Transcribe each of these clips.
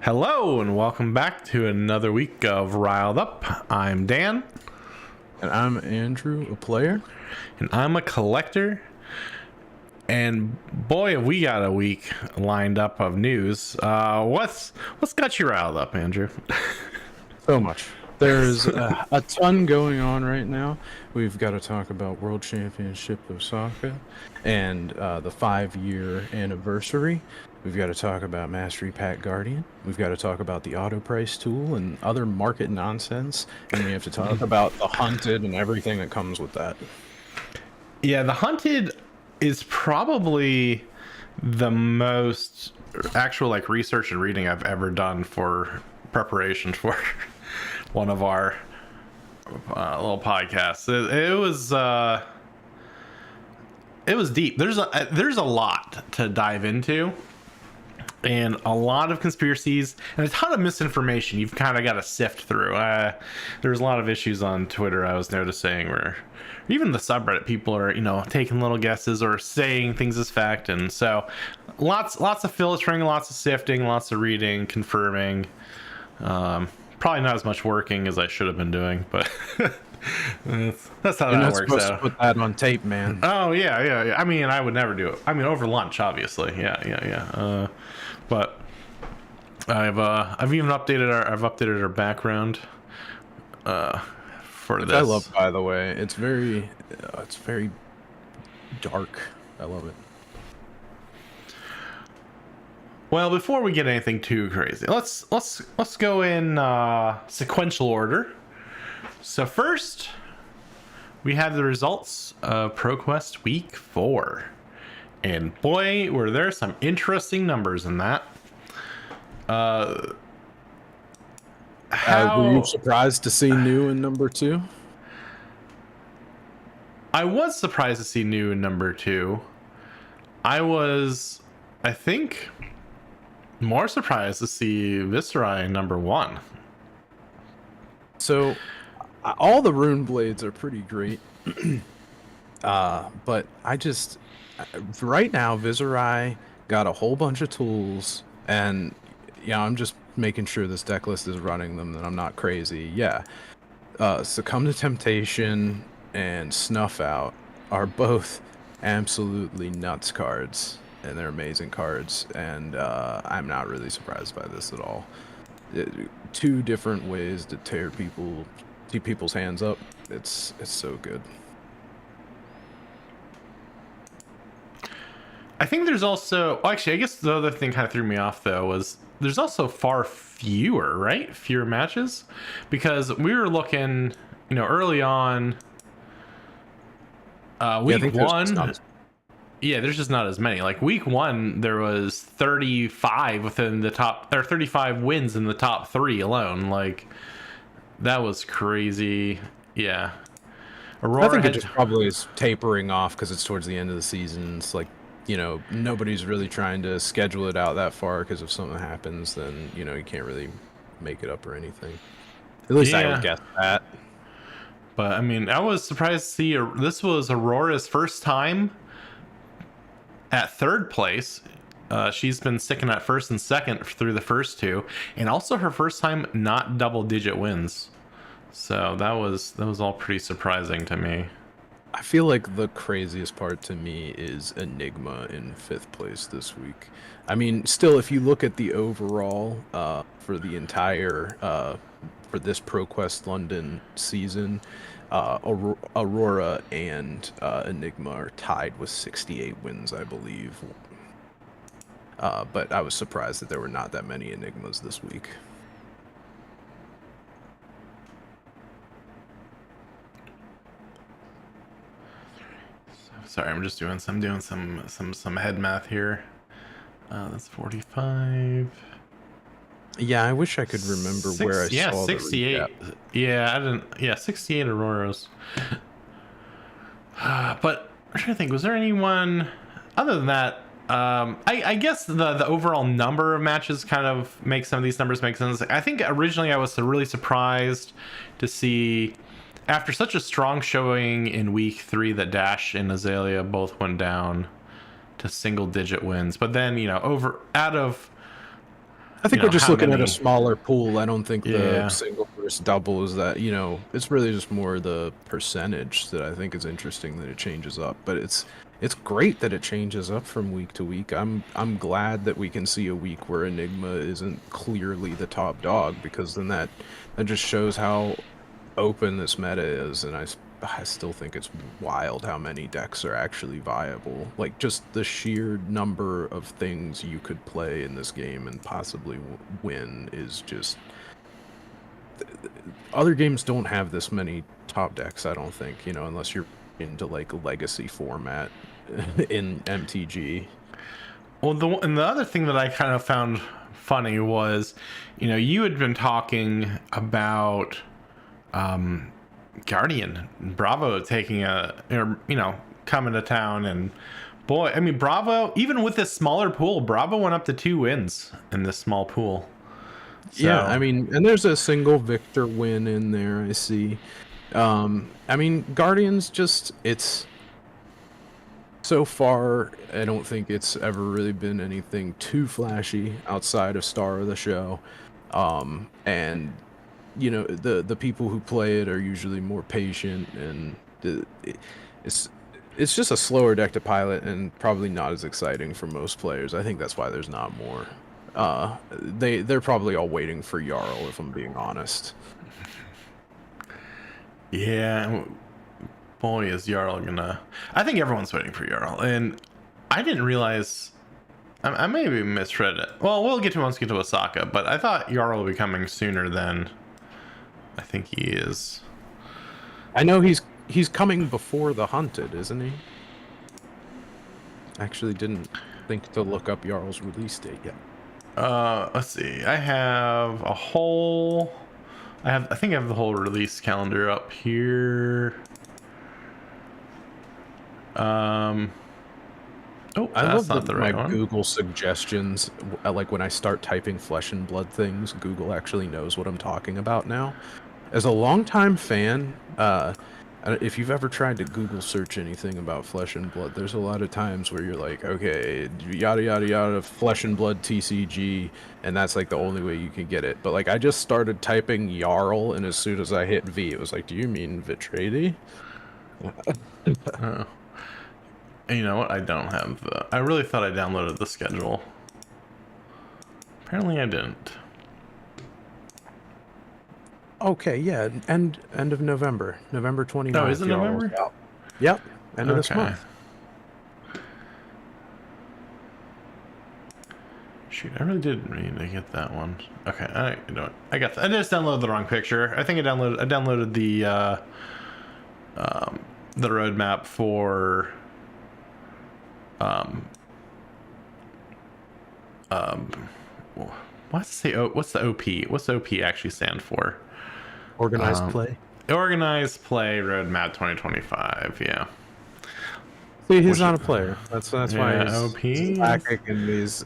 Hello and welcome back to another week of Riled Up. I'm Dan. And I'm Andrew, a player. And I'm a collector. And boy, have we got a week lined up of news. What's got you riled up, Andrew? So much. There's a ton going on right now. We've got to talk about World Championship Osaka and the 5-year anniversary. We've got to talk about Mastery Pack Guardian. We've got to talk about the auto price tool and other market nonsense. And we have to talk about the hunted and everything that comes with that. Yeah, the hunted is probably the most actual research and reading I've ever done for preparation for one of our little podcasts. It was deep. There's a lot to dive into, and a lot of conspiracies and a ton of misinformation you've kind of got to sift through. There's a lot of issues on Twitter I was noticing where even the subreddit people are, taking little guesses or saying things as fact. And so lots of filtering, lots of sifting, lots of reading, confirming. Probably not as much working as I should have been doing, but that's how that works out. To put that on tape, man. Oh yeah. I mean, I would never do it. I mean, over lunch, obviously. Yeah. But I've even updated our background for this. I love, by the way. It's very dark. I love it. Well, before we get anything too crazy, let's go in sequential order. So first, we have the results of ProQuest Week 4. And boy, were there some interesting numbers in that. Were you surprised to see new in number 2? I was surprised to see new in number 2. I think, more surprised to see Viscerai in number 1. So, all the rune blades are pretty great. But right now, Viscerai got a whole bunch of tools, and I'm just making sure this deck list is running them, that I'm not crazy. Succumb to Temptation and Snuff Out are both absolutely nuts cards, and they're amazing cards, and I'm not really surprised by this at all. 2 different ways to tear people's hands up. It's so good. I think there's also, actually, I guess the other thing kind of threw me off though was there's also far fewer matches, because we were looking, early on, week 1. Yeah, there's just not as many. Like week 1, there was 35 within the top, or 35 wins in the top 3 alone. Like that was crazy. Yeah. Aurora, I think it just probably is tapering off because it's towards the end of the season. It's like, nobody's really trying to schedule it out that far, because if something happens, then, you can't really make it up or anything. At least I would guess that. But, I mean, I was surprised to see this was Aurora's first time at 3rd place. She's been sticking at 1st and 2nd through the first 2, and also her first time not double-digit wins. So that was all pretty surprising to me. I feel like the craziest part to me is Enigma in 5th place this week. I mean, still, if you look at the overall for the entire for this ProQuest London season, Aurora and Enigma are tied with 68 wins, I believe. But I was surprised that there were not that many Enigmas this week. Sorry, I'm just doing some head math here. That's 45. Yeah, I wish I could remember where I saw 68. Yeah, I didn't. Yeah, 68 Auroras. But I'm trying to think. Was there anyone other than that? I guess the overall number of matches kind of makes some of these numbers make sense. I think originally I was really surprised to see, after such a strong showing in week 3, that Dash and Azalea both went down to single-digit wins. But then, out of I think you know, we're just how looking at a many. smaller pool. I don't think the Yeah. single versus double is that, it's really just more the percentage that I think is interesting that it changes up. But it's great that it changes up from week to week. I'm glad that we can see a week where Enigma isn't clearly the top dog, because then that just shows how open this meta is, and I still think it's wild how many decks are actually viable. Like, just the sheer number of things you could play in this game and possibly win is just... Other games don't have this many top decks, I don't think, unless you're into, like, legacy format in MTG. Well, and the other thing that I kind of found funny was, you had been talking about Guardian, Bravo taking coming to town, and boy, I mean, Bravo, even with this smaller pool, Bravo went up to 2 wins in this small pool. So, Yeah, I mean, and there's a single victor win in there, I see. I mean, Guardians it's... So far, I don't think it's ever really been anything too flashy outside of Star of the Show. And the people who play it are usually more patient, and it's just a slower deck to pilot and probably not as exciting for most players. I think that's why there's not more. They're probably all waiting for Jarl, if I'm being honest. yeah, boy, is Jarl gonna. I think everyone's waiting for Jarl, and I didn't realize. I maybe misread it. Well, we'll get to once we get to Osaka, but I thought Jarl would be coming sooner than I think he is. I know he's coming before the Hunted, isn't he? Actually, didn't think to look up Jarl's release date yet. Let's see. I have a whole. I think I have the whole release calendar up here. Oh, I that's love not the right my one. Google suggestions. Like, when I start typing Flesh and Blood things, Google actually knows what I'm talking about now. As a longtime fan, if you've ever tried to Google search anything about Flesh and Blood, there's a lot of times where you're like, okay, yada yada yada, Flesh and Blood TCG, and that's like the only way you can get it. But like, I just started typing Jarl, and as soon as I hit V, it was like, do you mean Vitradi? Oh. And you know what? I don't have the. I really thought I downloaded the schedule. Apparently, I didn't. Okay, yeah, end of November, November 29th. Oh, is it November? Out. Yep, end of this month. Shoot, I really did need to get that one. Okay, I got that. I just downloaded the wrong picture. I think I downloaded the roadmap for what's the OP? What's the OP actually stand for? Organized play. Organized play roadmap 2025. Yeah. See, he's not a player. That's why he's OP lacking in these.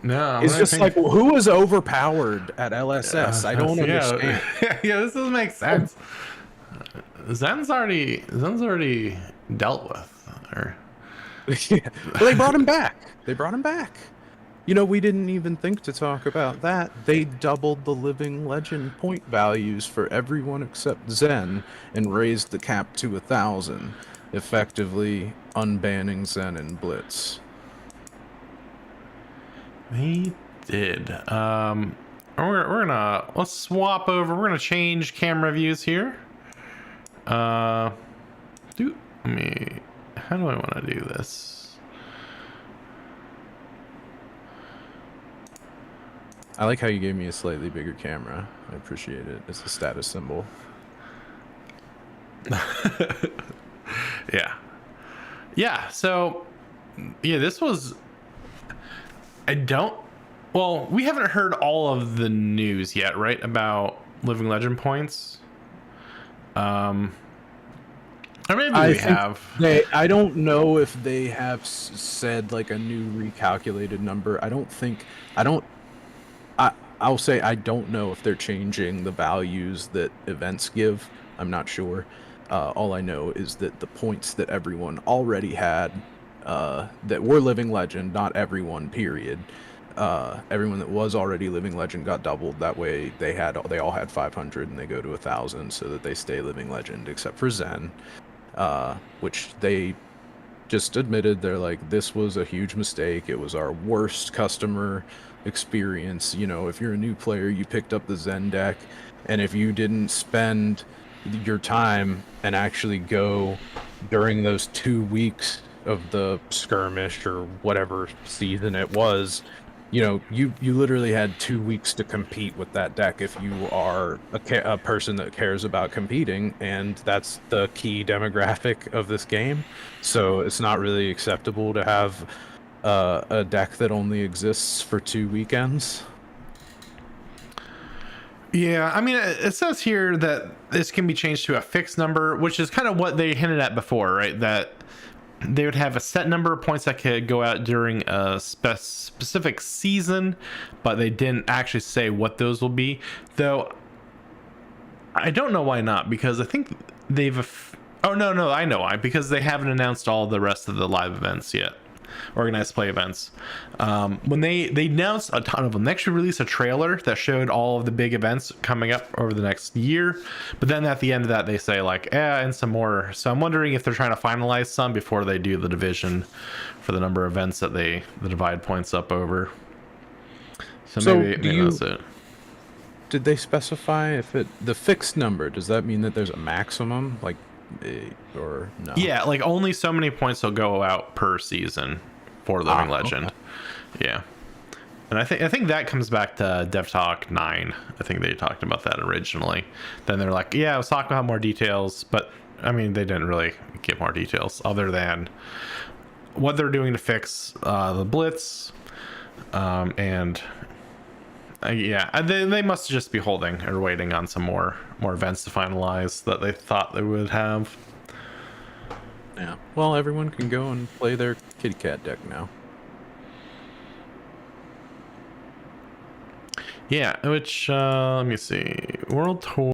No, it's just like, who is overpowered at LSS? I don't understand. Yeah, this doesn't make sense. Zen's already dealt with. Or... yeah. Well, they brought him back. We didn't even think to talk about that. They doubled the living legend point values for everyone except Zen and raised the cap to 1,000, effectively unbanning Zen and Blitz. They did. Let's swap over. We're gonna change camera views here. How do I want to do this? I like how you gave me a slightly bigger camera. I appreciate it. It's a status symbol. Yeah. So, this was. We haven't heard all of the news yet, right? About Living Legend points. Or maybe we have. I don't know if they have said like a new recalculated number. I'll say I don't know if they're changing the values that events give. I'm not sure. All I know is that the points that everyone already had, that were Living Legend, not everyone, period, everyone that was already living legend got doubled. That way they all had 500 and they go to 1,000 so that they stay living legend, except for Zen, which they just admitted. They're like, this was a huge mistake. It was our worst customer experience. You know, if you're a new player, you picked up the Zen deck, and if you didn't spend your time and actually go during those 2 weeks of the skirmish or whatever season it was, you know, you literally had 2 weeks to compete with that deck if you are a person that cares about competing, and that's the key demographic of this game. So it's not really acceptable to have a deck that only exists for 2 weekends. Yeah, I mean, it says here that this can be changed to a fixed number, which is kind of what they hinted at before, right? That they would have a set number of points that could go out during a specific season, but they didn't actually say what those will be. Though I don't know why not, because I think oh no, I know why, because they haven't announced all the rest of the live events yet, organized play events. When they announced a ton of them, they actually released a trailer that showed all of the big events coming up over the next year, but then at the end of that they say like, and some more. So I'm wondering if they're trying to finalize some before they do the division for the number of events that they divide points up over. So maybe that's it. Did they specify if the fixed number, does that mean that there's a maximum, like, or no? Yeah, like only so many points will go out per season for Living Legend. Okay. Yeah. And I think that comes back to Dev Talk 9. I think they talked about that originally. Then they're like, yeah, I was talking about more details, but I mean, they didn't really give more details other than what they're doing to fix the Blitz. And yeah, they must just be holding or waiting on some more events to finalize that they thought they would have. Yeah. Well, everyone can go and play their kitty cat deck now. Yeah, which let me see. World Tour